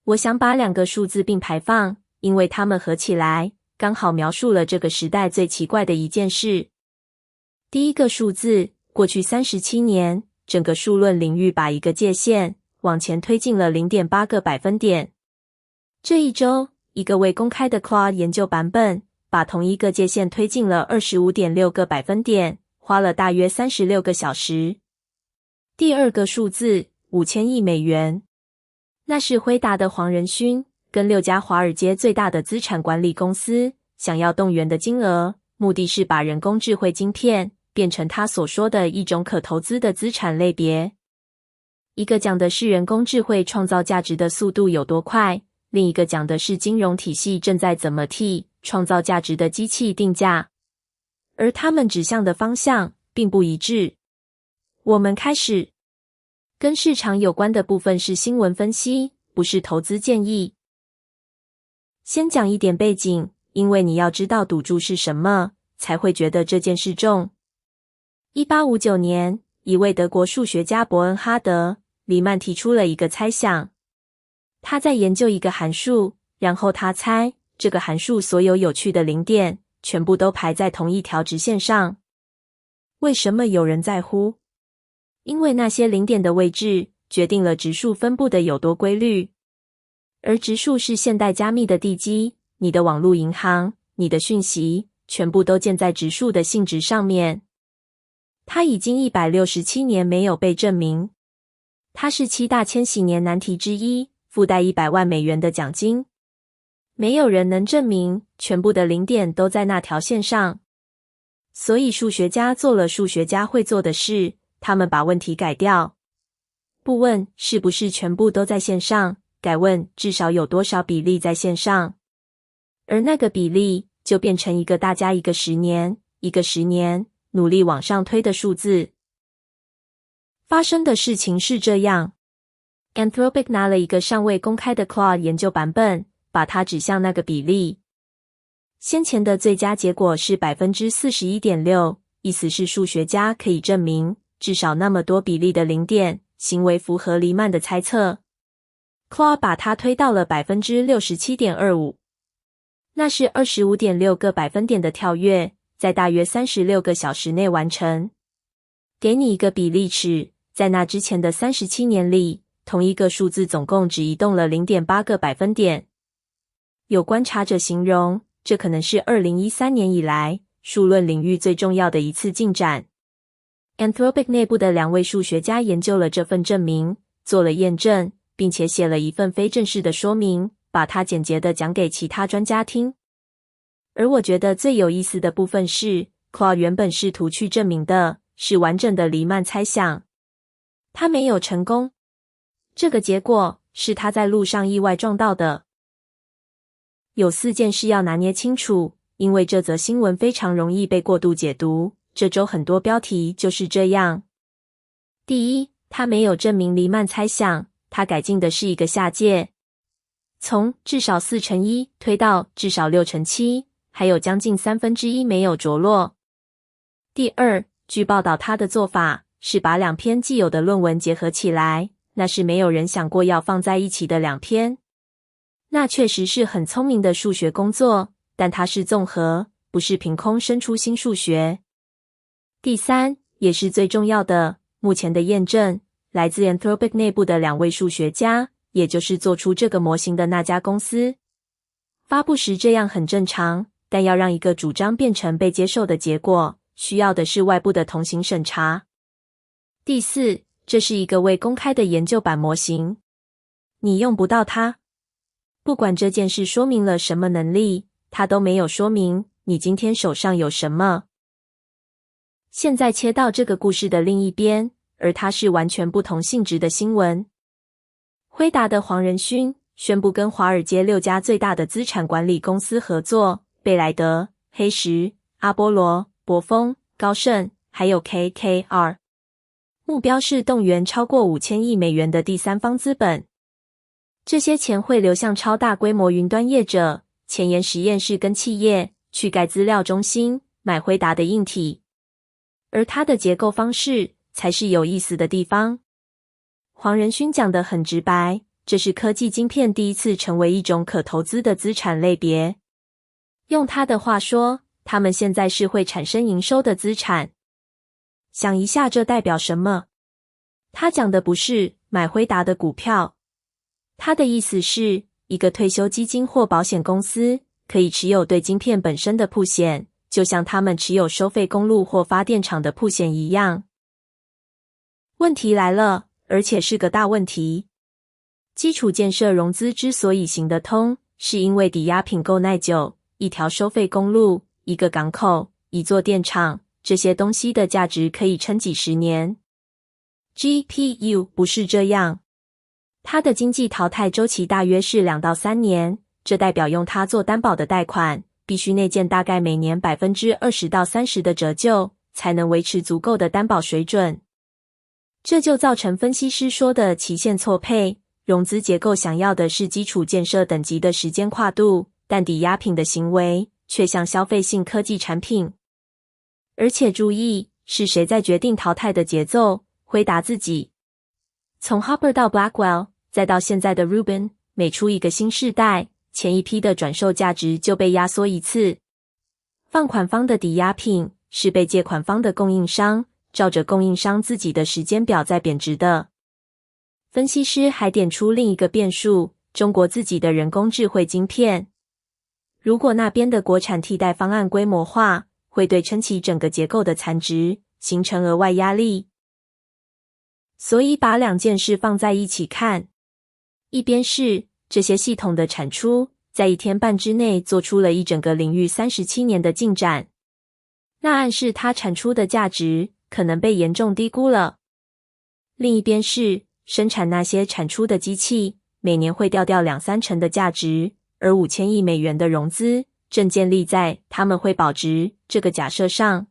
我想把两个数字并排放，因为它们合起来刚好描述了这个时代最奇怪的一件事。第一个数字，过去37年，整个数论领域把一个界限往前推进了 0.8 个百分点。这一周，一个未公开的 Claude 研究版本把同一个界限推进了 25.6 个百分点，花了大约36个小时。第二个数字，5000亿美元。那是辉达的黄仁勋跟6家华尔街最大的资产管理公司想要动员的金额，目的是把人工智慧晶片变成他所说的一种可投资的资产类别。一个讲的是人工智慧创造价值的速度有多快，另一个讲的是金融体系正在怎么替创造价值的机器定价，而他们指向的方向并不一致。我们开始。跟市场有关的部分是新闻分析，不是投资建议。先讲一点背景，因为你要知道赌注是什么，才会觉得这件事重。1859年，一位德国数学家伯恩哈德·黎曼提出了一个猜想。他在研究一个函数，然后他猜这个函数所有有趣的零点全部都排在同一条直线上。为什么有人在乎？因为那些零点的位置决定了质数分布的有多规律，而质数是现代加密的地基，你的网络银行、你的讯息全部都建在质数的性质上面。它已经167年没有被证明。它是7大千禧年难题之一，附带100万美元的奖金。没有人能证明全部的零点都在那条线上。所以数学家做了数学家会做的事，他们把问题改掉，不问是不是全部都在线上，改问至少有多少比例在线上，而那个比例就变成一个大家一个10年，一个10年努力往上推的数字。发生的事情是这样 Anthropic 拿了一个尚未公开的 Claude 研究版本，把它指向那个比例。先前的最佳结果是 41.6%， 意思是数学家可以证明至少那么多比例的零点行为符合黎曼的猜测。Claude 把它推到了 67.25%， 那是 25.6 个百分点的跳跃，在大约36个小时内完成。给你一个比例尺，在那之前的37年里，同一个数字总共只移动了 0.8 个百分点。有观察者形容，这可能是2013年以来数论领域最重要的一次进展。Anthropic 内部的2位数学家研究了这份证明，做了验证，并且写了一份非正式的说明，把它简洁地讲给其他专家听。而我觉得最有意思的部分是 Claude 原本试图去证明的是完整的黎曼猜想，他没有成功。这个结果是他在路上意外撞到的。有4件事要拿捏清楚，因为这则新闻非常容易被过度解读。这周很多标题就是这样。第一，他没有证明黎曼猜想，他改进的是一个下界，从至少4×1推到至少6×7，还有将近1/3没有着落。第二，据报道他的做法是把2篇既有的论文结合起来，那是没有人想过要放在一起的2篇。那确实是很聪明的数学工作，但它是综合，不是凭空生出新数学。第三，也是最重要的，目前的验证来自 Anthropic 内部的2位数学家，也就是做出这个模型的那家公司。发布时这样很正常，但要让一个主张变成被接受的结果，需要的是外部的同行审查。第四，这是一个未公开的研究版模型，你用不到它。不管这件事说明了什么能力，它都没有说明你今天手上有什么。现在切到这个故事的另一边，而它是完全不同性质的新闻。辉达的黄仁勋宣布跟华尔街6家最大的资产管理公司合作，贝莱德、黑石、阿波罗、博丰、高盛，还有 KKR。目标是动员超过5000亿美元的第三方资本。这些钱会流向超大规模云端业者、前沿实验室跟企业，去盖资料中心，买辉达的硬体。而它的结构方式才是有意思的地方。黄仁勋讲得很直白，这是科技晶片第一次成为一种可投资的资产类别。用他的话说，他们现在是会产生营收的资产。想一下这代表什么？他讲的不是买辉达的股票，他的意思是一个退休基金或保险公司可以持有对晶片本身的曝险，就像他们持有收费公路或发电厂的曝险一样。问题来了，而且是个大问题。基础建设融资之所以行得通，是因为抵押品够耐久，一条收费公路、一个港口、一座电厂，这些东西的价值可以撑几十年。GPU 不是这样，它的经济淘汰周期大约是2到3年，这代表用它做担保的贷款必须内建大概每年 20% 到30% 的折旧，才能维持足够的担保水准。这就造成分析师说的期限错配。融资结构想要的是基础建设等级的时间跨度，但抵押品的行为却像消费性科技产品。而且注意，是谁在决定淘汰的节奏？辉达自己。从 Hopper 到 Blackwell， 再到现在的 Rubin， 每出一个新世代，前一批的转售价值就被压缩一次。放款方的抵押品是被借款方的供应商照着供应商自己的时间表在贬值的。分析师还点出另一个变数，中国自己的人工智慧晶片。如果那边的国产替代方案规模化，会对撑起整个结构的残值形成额外压力。所以把两件事放在一起看，一边是这些系统的产出在1天半之内做出了一整个领域37年的进展，那暗示它产出的价值可能被严重低估了。另一边是生产那些产出的机器每年会掉2-3成的价值，而5000亿美元的融资正建立在他们会保值这个假设上。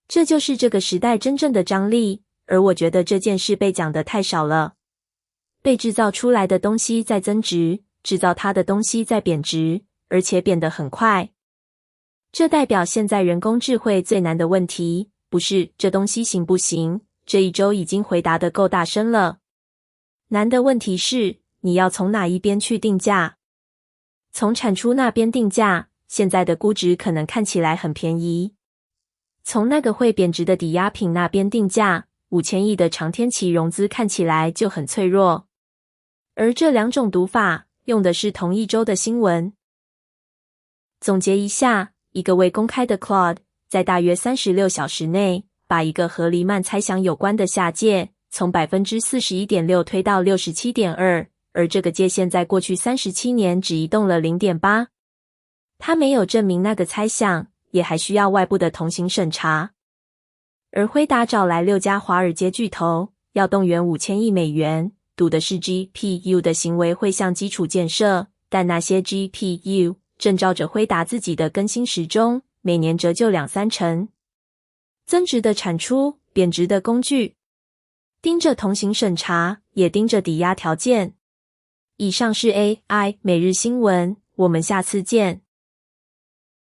这就是这个时代真正的张力，而我觉得这件事被讲得太少了。被制造出来的东西在增值，制造它的东西在贬值，而且贬得很快。这代表现在人工智慧最难的问题，不是这东西行不行，这一周已经回答得够大声了。难的问题是，你要从哪一边去定价？从产出那边定价，现在的估值可能看起来很便宜。从那个会贬值的抵押品那边定价，5000亿的长天期融资看起来就很脆弱。而这两种读法用的是同一周的新闻。总结一下，一个未公开的 Claude 在大约36小时内把一个和黎曼猜想有关的下界从 41.6% 推到 67.2%， 而这个界限在过去37年只移动了 0.8%。 他没有证明那个猜想，也还需要外部的同行审查。而辉达找来6家华尔街巨头，要动员5000亿美元，赌的是 GPU 的行为会像基础建设，但那些 GPU 正照着辉达自己的更新时钟，每年折旧2-3成。增值的产出，贬值的工具。盯着同行审查，也盯着抵押条件。以上是 AI 每日新闻，我们下次见。